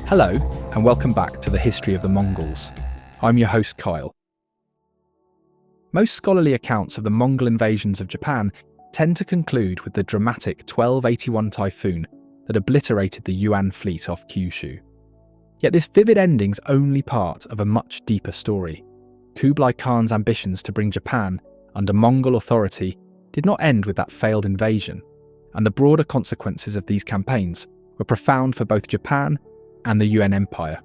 Hello, and welcome back to the History of the Mongols. I'm your host, Kyle. Most scholarly accounts of the Mongol invasions of Japan tend to conclude with the dramatic 1281 typhoon that obliterated the Yuan fleet off Kyushu. Yet this vivid ending's only part of a much deeper story. Kublai Khan's ambitions to bring Japan under Mongol authority did not end with that failed invasion, and the broader consequences of these campaigns were profound for both Japan and the Yuan Empire.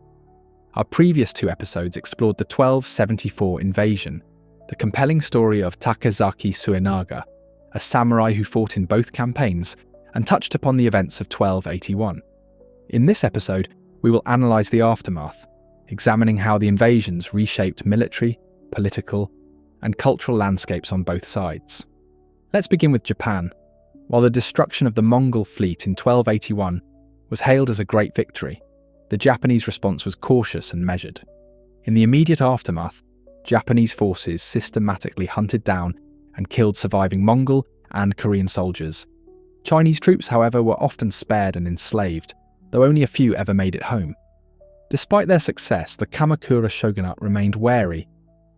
Our previous two episodes explored the 1274 invasion, the compelling story of Takazaki Suenaga, a samurai who fought in both campaigns, and touched upon the events of 1281. In this episode, we will analyse the aftermath, examining how the invasions reshaped military, political, and cultural landscapes on both sides. Let's begin with Japan. While the destruction of the Mongol fleet in 1281 was hailed as a great victory, the Japanese response was cautious and measured. In the immediate aftermath, Japanese forces systematically hunted down and killed surviving Mongol and Korean soldiers. Chinese troops, however, were often spared and enslaved, though only a few ever made it home. Despite their success, the Kamakura shogunate remained wary.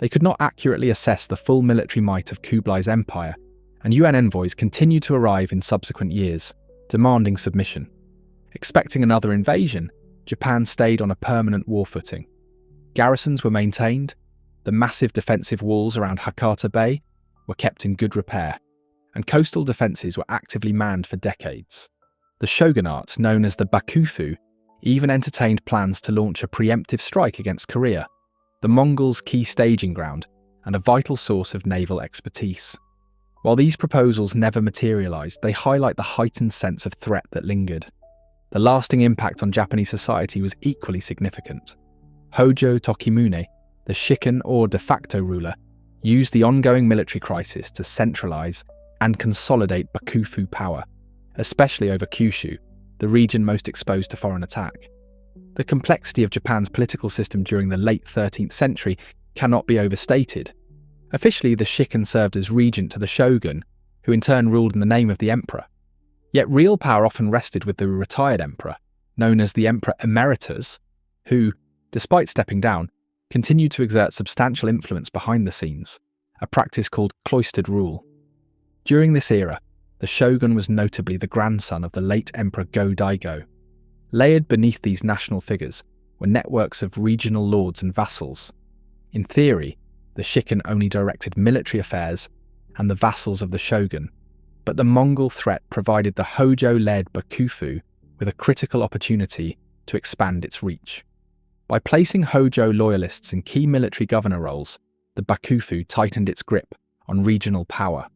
They could not accurately assess the full military might of Kublai's empire, and Yuan envoys continued to arrive in subsequent years, demanding submission. Expecting another invasion, Japan stayed on a permanent war footing. Garrisons were maintained, the massive defensive walls around Hakata Bay were kept in good repair, and coastal defences were actively manned for decades. The shogunate, known as the Bakufu, even entertained plans to launch a preemptive strike against Korea, the Mongols' key staging ground and a vital source of naval expertise. While these proposals never materialised, they highlight the heightened sense of threat that lingered. The lasting impact on Japanese society was equally significant. Hojo Tokimune, the Shikken or de facto ruler, used the ongoing military crisis to centralise and consolidate Bakufu power, especially over Kyushu, the region most exposed to foreign attack. The complexity of Japan's political system during the late 13th century cannot be overstated. Officially, the Shikken served as regent to the shogun, who in turn ruled in the name of the emperor. Yet real power often rested with the retired emperor, known as the Emperor Emeritus, who, despite stepping down, continued to exert substantial influence behind the scenes, a practice called cloistered rule. During this era, the shogun was notably the grandson of the late Emperor Go-Daigo. Layered beneath these national figures were networks of regional lords and vassals. In theory, the Shikken only directed military affairs and the vassals of the shogun, but the Mongol threat provided the Hojo-led Bakufu with a critical opportunity to expand its reach. By placing Hojo loyalists in key military governor roles, the Bakufu tightened its grip on regional power.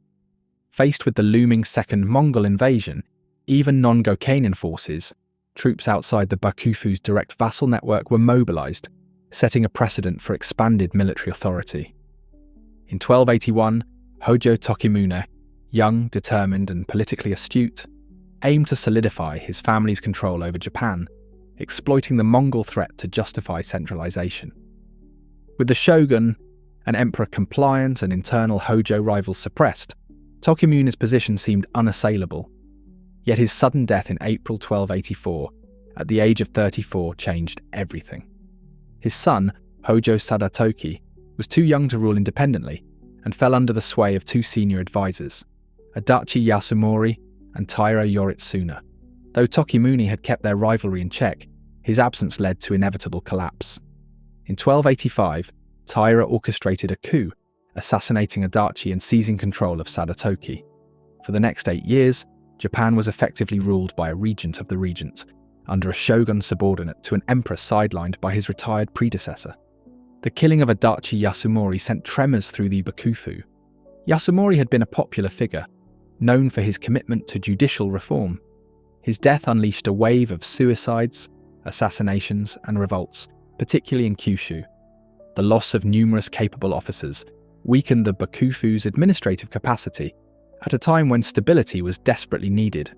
Faced with the looming second Mongol invasion, even non-Gokanian forces, troops outside the Bakufu's direct vassal network were mobilised, setting a precedent for expanded military authority. In 1281, Hojo Tokimune, young, determined, and politically astute, aimed to solidify his family's control over Japan, exploiting the Mongol threat to justify centralization. With the shogun, an emperor compliant and internal Hojo rivals suppressed, Tokimune's position seemed unassailable. Yet his sudden death in April 1284, at the age of 34, changed everything. His son, Hojo Sadatoki, was too young to rule independently and fell under the sway of two senior advisors, Adachi Yasumori and Taira Yoritsuna. Though Tokimune had kept their rivalry in check, his absence led to inevitable collapse. In 1285, Taira orchestrated a coup, assassinating Adachi and seizing control of Sadatoki. For the next 8 years, Japan was effectively ruled by a regent of the regent, under a shogun subordinate to an emperor sidelined by his retired predecessor. The killing of Adachi Yasumori sent tremors through the Bakufu. Yasumori had been a popular figure, known for his commitment to judicial reform. His death unleashed a wave of suicides, assassinations, and revolts, particularly in Kyushu. The loss of numerous capable officers weakened the Bakufu's administrative capacity at a time when stability was desperately needed.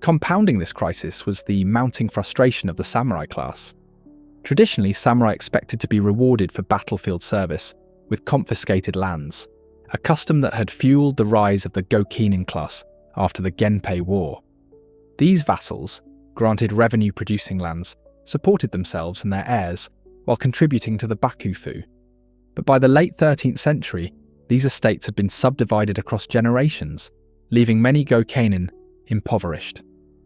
Compounding this crisis was the mounting frustration of the samurai class. Traditionally, samurai expected to be rewarded for battlefield service with confiscated lands, a custom that had fueled the rise of the Gokinin class after the Genpei War. These vassals, granted revenue-producing lands, supported themselves and their heirs while contributing to the Bakufu. But by the late 13th century, these estates had been subdivided across generations, leaving many Gokanin impoverished.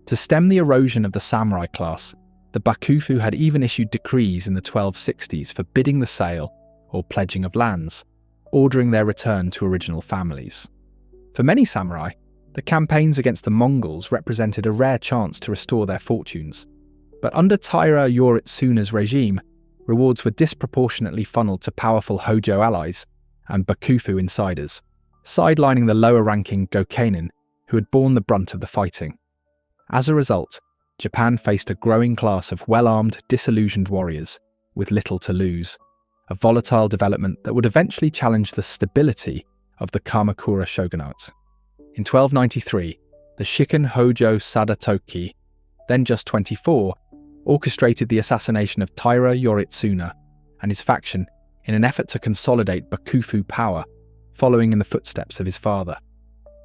To stem the erosion of the samurai class, the Bakufu had even issued decrees in the 1260s forbidding the sale or pledging of lands, ordering their return to original families. For many samurai, the campaigns against the Mongols represented a rare chance to restore their fortunes. But under Taira Yoritsune's regime, rewards were disproportionately funneled to powerful Hojo allies and Bakufu insiders, sidelining the lower-ranking Gokanin who had borne the brunt of the fighting. As a result, Japan faced a growing class of well-armed, disillusioned warriors with little to lose, a volatile development that would eventually challenge the stability of the Kamakura shogunate. In 1293, the Shikken Hojo Sadatoki, then just 24, orchestrated the assassination of Taira Yoritsune and his faction in an effort to consolidate Bakufu power, following in the footsteps of his father.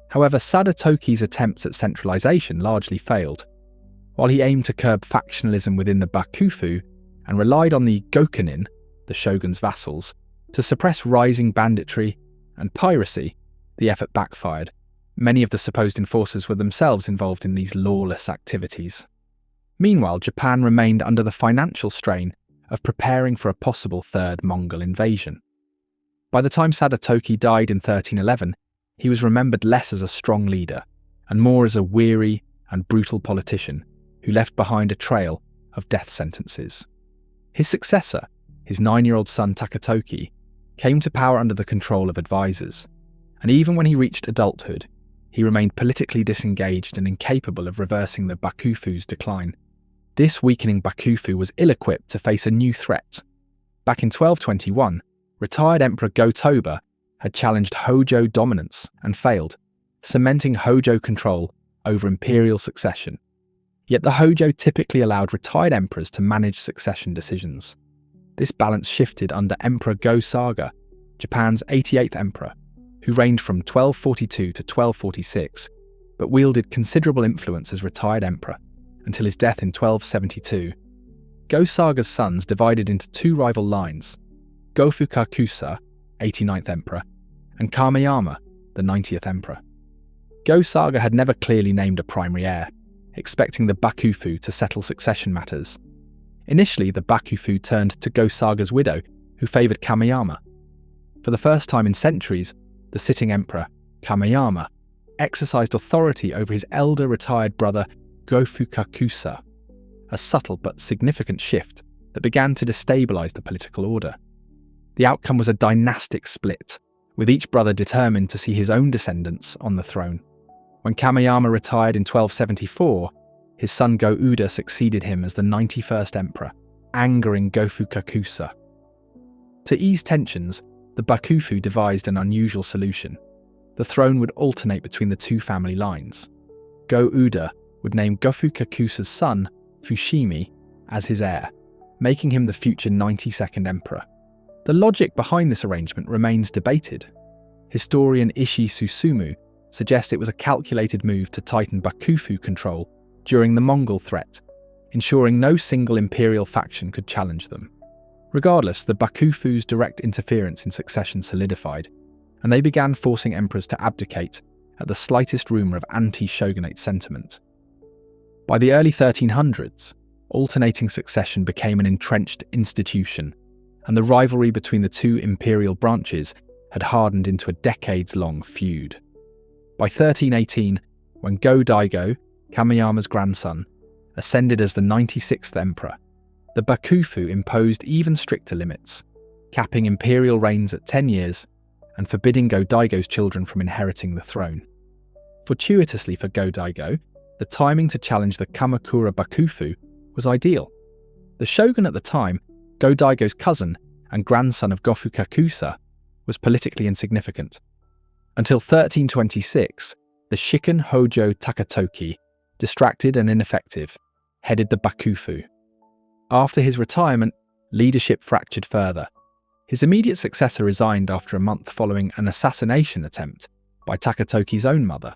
However, Sadatoki's attempts at centralization largely failed. While he aimed to curb factionalism within the Bakufu and relied on the Gokanin, the shogun's vassals, to suppress rising banditry and piracy, the effort backfired. Many of the supposed enforcers were themselves involved in these lawless activities. Meanwhile, Japan remained under the financial strain of preparing for a possible third Mongol invasion. By the time Sadatoki died in 1311, he was remembered less as a strong leader and more as a weary and brutal politician who left behind a trail of death sentences. His successor, his 9-year-old son Takatoki, came to power under the control of advisors, and even when he reached adulthood, he remained politically disengaged and incapable of reversing the Bakufu's decline. This weakening Bakufu was ill-equipped to face a new threat. Back in 1221, retired Emperor Go-Toba had challenged Hojo dominance and failed, cementing Hojo control over imperial succession. Yet the Hojo typically allowed retired emperors to manage succession decisions. This balance shifted under Emperor Go-Saga, Japan's 88th emperor, who reigned from 1242 to 1246, but wielded considerable influence as retired emperor until his death in 1272. Go-Saga's sons divided into two rival lines, Go-Fukakusa, 89th emperor, and Kameyama, the 90th emperor. Go-Saga had never clearly named a primary heir, expecting the Bakufu to settle succession matters. Initially, the Bakufu turned to Go-Saga's widow, who favoured Kameyama. For the first time in centuries, the sitting emperor, Kameyama, exercised authority over his elder retired brother Go-Fukakusa, a subtle but significant shift that began to destabilise the political order. The outcome was a dynastic split, with each brother determined to see his own descendants on the throne. When Kameyama retired in 1274, his son Go-Uda succeeded him as the 91st emperor, angering Go-Fukakusa. To ease tensions, the Bakufu devised an unusual solution. The throne would alternate between the two family lines. Go-Uda would name Go-Fukakusa's son, Fushimi, as his heir, making him the future 92nd emperor. The logic behind this arrangement remains debated. Historian Ishii Susumu suggests it was a calculated move to tighten Bakufu control during the Mongol threat, ensuring no single imperial faction could challenge them. Regardless, the Bakufu's direct interference in succession solidified, and they began forcing emperors to abdicate at the slightest rumour of anti-shogunate sentiment. By the early 1300s, alternating succession became an entrenched institution, and the rivalry between the two imperial branches had hardened into a decades-long feud. By 1318, when Go-Daigo, Kameyama's grandson, ascended as the 96th emperor, the Bakufu imposed even stricter limits, capping imperial reigns at 10 years and forbidding Go-Daigo's children from inheriting the throne. Fortuitously for Go-Daigo, the timing to challenge the Kamakura Bakufu was ideal. The shogun at the time, Go-Daigo's cousin and grandson of Go-Fukakusa, was politically insignificant. Until 1326, the Shikken Hojo Takatoki, distracted and ineffective, headed the Bakufu. After his retirement, leadership fractured further. His immediate successor resigned after a month following an assassination attempt by Takatoki's own mother,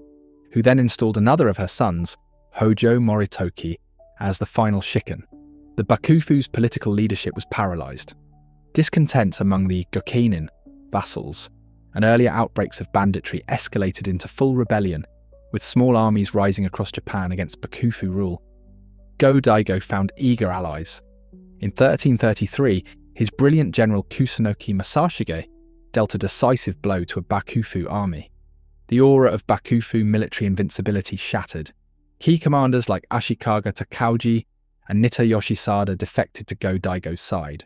who then installed another of her sons, Hojo Moritoki, as the final Shikken. the Bakufu's political leadership was paralysed. Discontent among the Gokinin, vassals, and earlier outbreaks of banditry escalated into full rebellion, with small armies rising across Japan against Bakufu rule. Go-Daigo found eager allies. In 1333, his brilliant general Kusunoki Masashige dealt a decisive blow to a Bakufu army. The aura of Bakufu military invincibility shattered. Key commanders like Ashikaga Takauji and Nitta Yoshisada defected to Go-Daigo's side.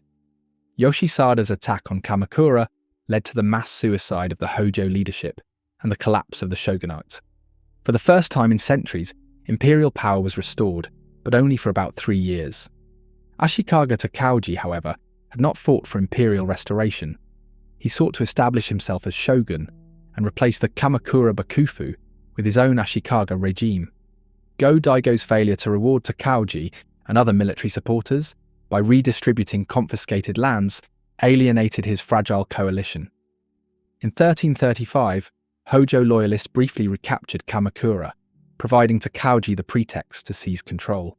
Yoshisada's attack on Kamakura led to the mass suicide of the Hojo leadership and the collapse of the shogunate. For the first time in centuries, imperial power was restored, but only for about 3 years. Ashikaga Takauji, however, had not fought for imperial restoration. He sought to establish himself as shogun and replace the Kamakura Bakufu with his own Ashikaga regime. Go-Daigo's failure to reward Takauji and other military supporters by redistributing confiscated lands alienated his fragile coalition. In 1335, Hojo loyalists briefly recaptured Kamakura, providing Takauji the pretext to seize control.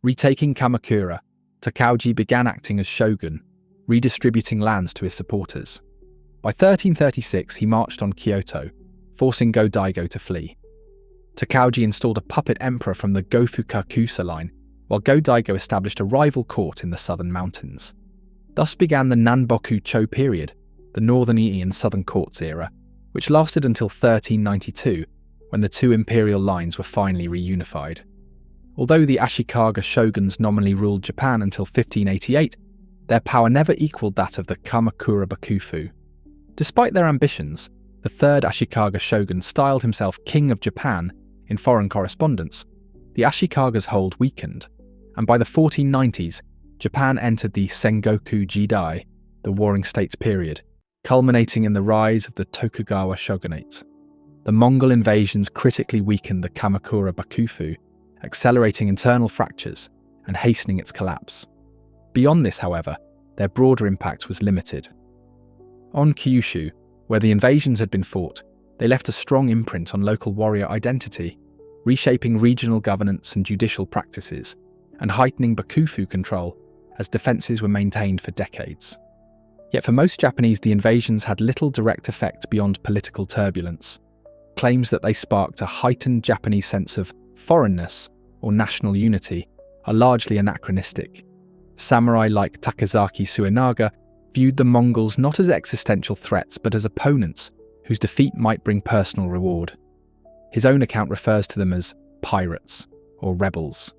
Retaking Kamakura, Takauji began acting as shogun, redistributing lands to his supporters. By 1336, he marched on Kyoto, forcing Go-Daigo to flee. Takauji installed a puppet emperor from the Gofukakusa line, while Go-Daigo established a rival court in the southern mountains. Thus began the Nanboku-cho period, the northern Ii and southern courts era, which lasted until 1392, when the two imperial lines were finally reunified. Although the Ashikaga shoguns nominally ruled Japan until 1588, their power never equaled that of the Kamakura Bakufu. Despite their ambitions, the third Ashikaga shogun styled himself King of Japan in foreign correspondence. The Ashikaga's hold weakened, and by the 1490s, Japan entered the Sengoku Jidai, the Warring States period, culminating in the rise of the Tokugawa shogunate. The Mongol invasions critically weakened the Kamakura Bakufu, accelerating internal fractures and hastening its collapse. Beyond this, however, their broader impact was limited. On Kyushu, where the invasions had been fought, they left a strong imprint on local warrior identity, reshaping regional governance and judicial practices, and heightening Bakufu control as defences were maintained for decades. Yet for most Japanese, the invasions had little direct effect beyond political turbulence. Claims that they sparked a heightened Japanese sense of foreignness or national unity are largely anachronistic. Samurai like Takazaki Suenaga viewed the Mongols not as existential threats but as opponents whose defeat might bring personal reward. His own account refers to them as pirates or rebels.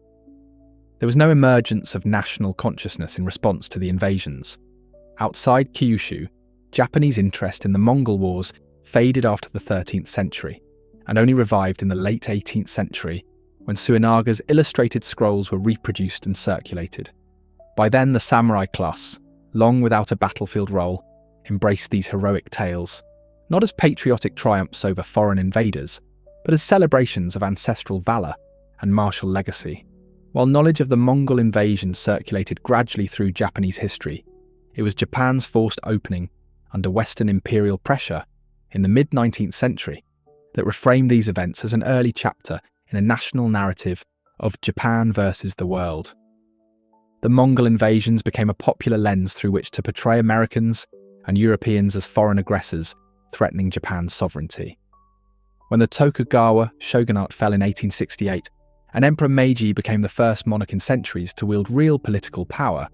There was no emergence of national consciousness in response to the invasions. Outside Kyushu, Japanese interest in the Mongol Wars faded after the 13th century, and only revived in the late 18th century when Suenaga's illustrated scrolls were reproduced and circulated. By then, the samurai class, long without a battlefield role, embraced these heroic tales, not as patriotic triumphs over foreign invaders, but as celebrations of ancestral valour and martial legacy. While knowledge of the Mongol invasion circulated gradually through Japanese history, it was Japan's forced opening under Western imperial pressure in the mid-19th century that reframed these events as an early chapter in a national narrative of Japan versus the world. The Mongol invasions became a popular lens through which to portray Americans and Europeans as foreign aggressors threatening Japan's sovereignty. When the Tokugawa shogunate fell in 1868, and Emperor Meiji became the first monarch in centuries to wield real political power,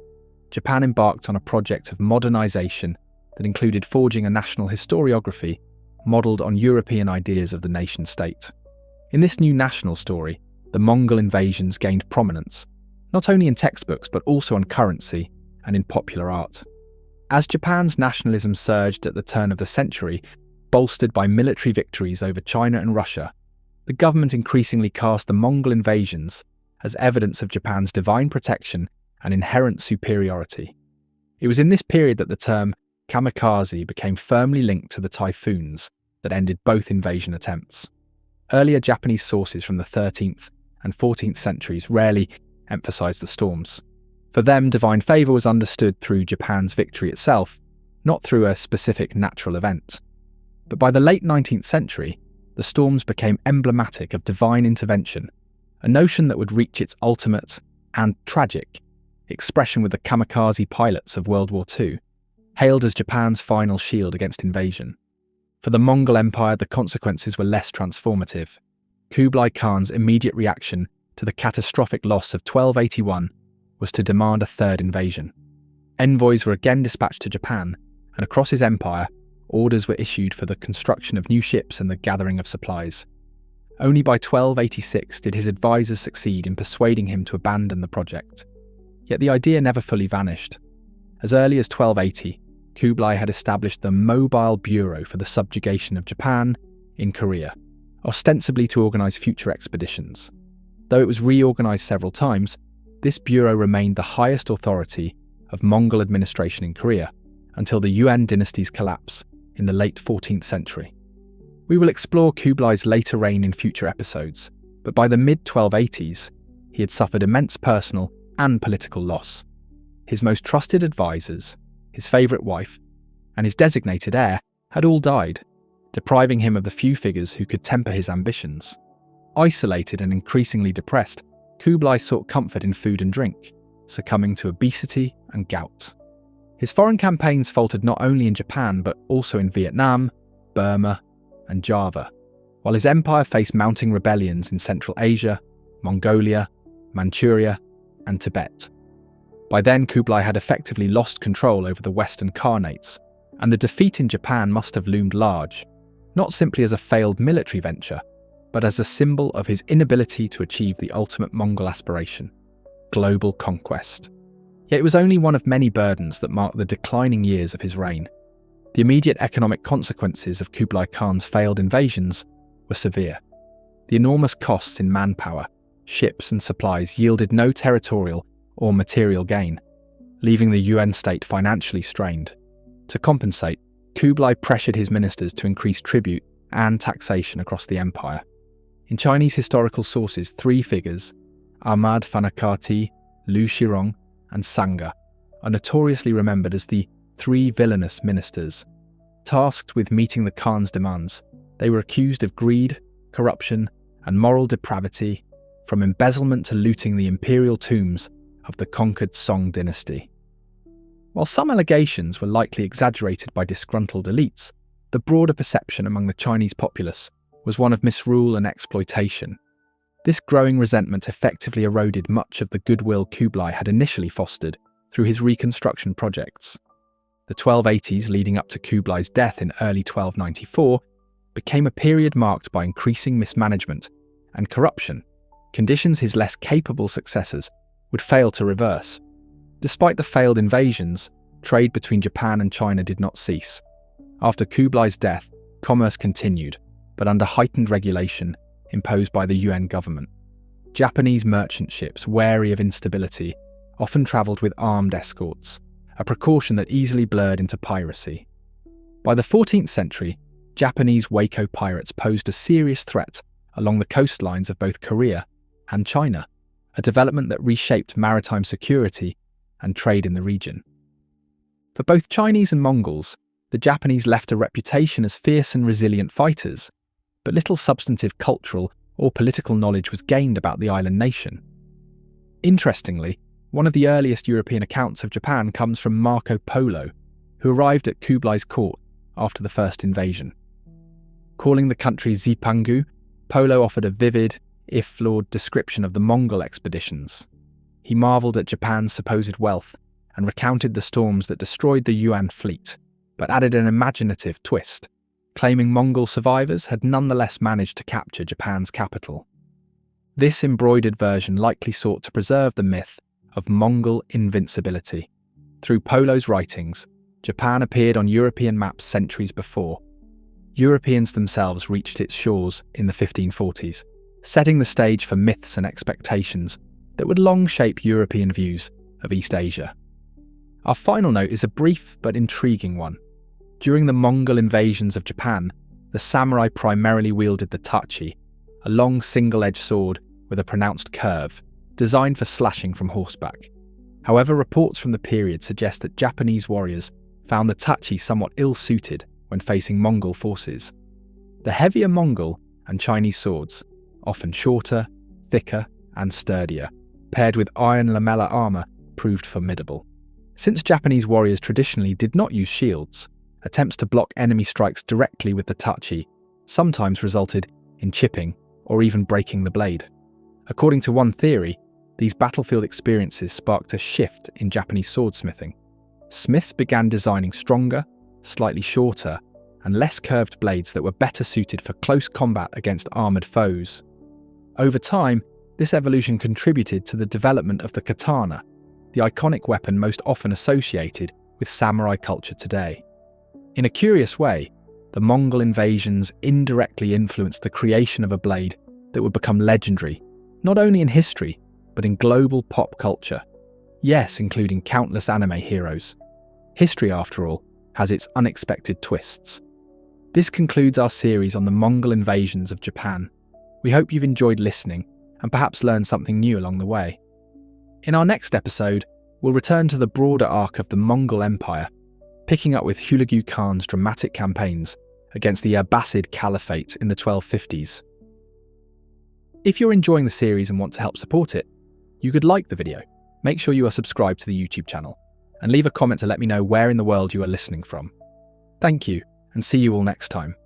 Japan embarked on a project of modernization that included forging a national historiography modelled on European ideas of the nation-state. In this new national story, the Mongol invasions gained prominence, not only in textbooks but also on currency and in popular art. As Japan's nationalism surged at the turn of the century, bolstered by military victories over China and Russia, the government increasingly cast the Mongol invasions as evidence of Japan's divine protection and inherent superiority. It was in this period that the term Kamikaze became firmly linked to the typhoons that ended both invasion attempts. Earlier Japanese sources from the 13th and 14th centuries rarely emphasized the storms. For them, divine favour was understood through Japan's victory itself, not through a specific natural event. But by the late 19th century, the storms became emblematic of divine intervention, a notion that would reach its ultimate and tragic expression with the Kamikaze pilots of World War II, hailed as Japan's final shield against invasion. For the Mongol Empire, the consequences were less transformative. Kublai Khan's immediate reaction to the catastrophic loss of 1281 was to demand a third invasion. Envoys were again dispatched to Japan, and across his empire, orders were issued for the construction of new ships and the gathering of supplies. Only by 1286 did his advisors succeed in persuading him to abandon the project. Yet the idea never fully vanished. As early as 1280, Kublai had established the Mobile Bureau for the subjugation of Japan in Korea, ostensibly to organise future expeditions. Though it was reorganised several times, this bureau remained the highest authority of Mongol administration in Korea until the Yuan dynasty's collapse in the late 14th century. We will explore Kublai's later reign in future episodes, but by the mid-1280s, he had suffered immense personal and political loss. His most trusted advisors, his favourite wife, and his designated heir had all died, depriving him of the few figures who could temper his ambitions. Isolated and increasingly depressed, Kublai sought comfort in food and drink, succumbing to obesity and gout. His foreign campaigns faltered not only in Japan but also in Vietnam, Burma, and Java, while his empire faced mounting rebellions in Central Asia, Mongolia, Manchuria, and Tibet. By then, Kublai had effectively lost control over the Western Khanates, and the defeat in Japan must have loomed large, not simply as a failed military venture, but as a symbol of his inability to achieve the ultimate Mongol aspiration, global conquest. Yet it was only one of many burdens that marked the declining years of his reign. The immediate economic consequences of Kublai Khan's failed invasions were severe. The enormous costs in manpower, ships and supplies yielded no territorial or material gain, leaving the Yuan state financially strained. To compensate, Kublai pressured his ministers to increase tribute and taxation across the empire. In Chinese historical sources, three figures, Ahmad Fanakati, Lu Shirong, and Sanga, are notoriously remembered as the three villainous ministers. Tasked with meeting the Khan's demands, they were accused of greed, corruption, and moral depravity, from embezzlement to looting the imperial tombs of the conquered Song dynasty. While some allegations were likely exaggerated by disgruntled elites, the broader perception among the Chinese populace was one of misrule and exploitation. This growing resentment effectively eroded much of the goodwill Kublai had initially fostered through his reconstruction projects. The 1280s leading up to Kublai's death in early 1294 became a period marked by increasing mismanagement and corruption, conditions his less capable successors would fail to reverse. Despite the failed invasions, trade between Japan and China did not cease. After Kublai's death, commerce continued, but under heightened regulation imposed by the Yuan government. Japanese merchant ships, wary of instability, often travelled with armed escorts, a precaution that easily blurred into piracy. By the 14th century, Japanese Waco pirates posed a serious threat along the coastlines of both Korea and China, a development that reshaped maritime security and trade in the region. For both Chinese and Mongols, the Japanese left a reputation as fierce and resilient fighters, but little substantive cultural or political knowledge was gained about the island nation. Interestingly, one of the earliest European accounts of Japan comes from Marco Polo, who arrived at Kublai's court after the first invasion. Calling the country Zipangu, Polo offered a vivid, if flawed, description of the Mongol expeditions. He marvelled at Japan's supposed wealth and recounted the storms that destroyed the Yuan fleet, but added an imaginative twist, claiming Mongol survivors had nonetheless managed to capture Japan's capital. This embroidered version likely sought to preserve the myth of Mongol invincibility. Through Polo's writings, Japan appeared on European maps centuries before. Europeans themselves reached its shores in the 1540s, setting the stage for myths and expectations that would long shape European views of East Asia. Our final note is a brief but intriguing one. During the Mongol invasions of Japan, the samurai primarily wielded the tachi, a long single-edged sword with a pronounced curve, designed for slashing from horseback. However, reports from the period suggest that Japanese warriors found the tachi somewhat ill-suited when facing Mongol forces. The heavier Mongol and Chinese swords, often shorter, thicker, and sturdier, paired with iron lamella armour, proved formidable. Since Japanese warriors traditionally did not use shields, attempts to block enemy strikes directly with the tachi sometimes resulted in chipping or even breaking the blade. According to one theory, these battlefield experiences sparked a shift in Japanese swordsmithing. Smiths began designing stronger, slightly shorter, and less curved blades that were better suited for close combat against armoured foes. Over time, this evolution contributed to the development of the katana, the iconic weapon most often associated with samurai culture today. In a curious way, the Mongol invasions indirectly influenced the creation of a blade that would become legendary, not only in history, but in global pop culture. Yes, including countless anime heroes. History, after all, has its unexpected twists. This concludes our series on the Mongol invasions of Japan. We hope you've enjoyed listening and perhaps learned something new along the way. In our next episode, we'll return to the broader arc of the Mongol Empire, picking up with Kublai Khan's dramatic campaigns against the Abbasid Caliphate in the 1250s. If you're enjoying the series and want to help support it, you could like the video, make sure you are subscribed to the YouTube channel, and leave a comment to let me know where in the world you are listening from. Thank you, and see you all next time.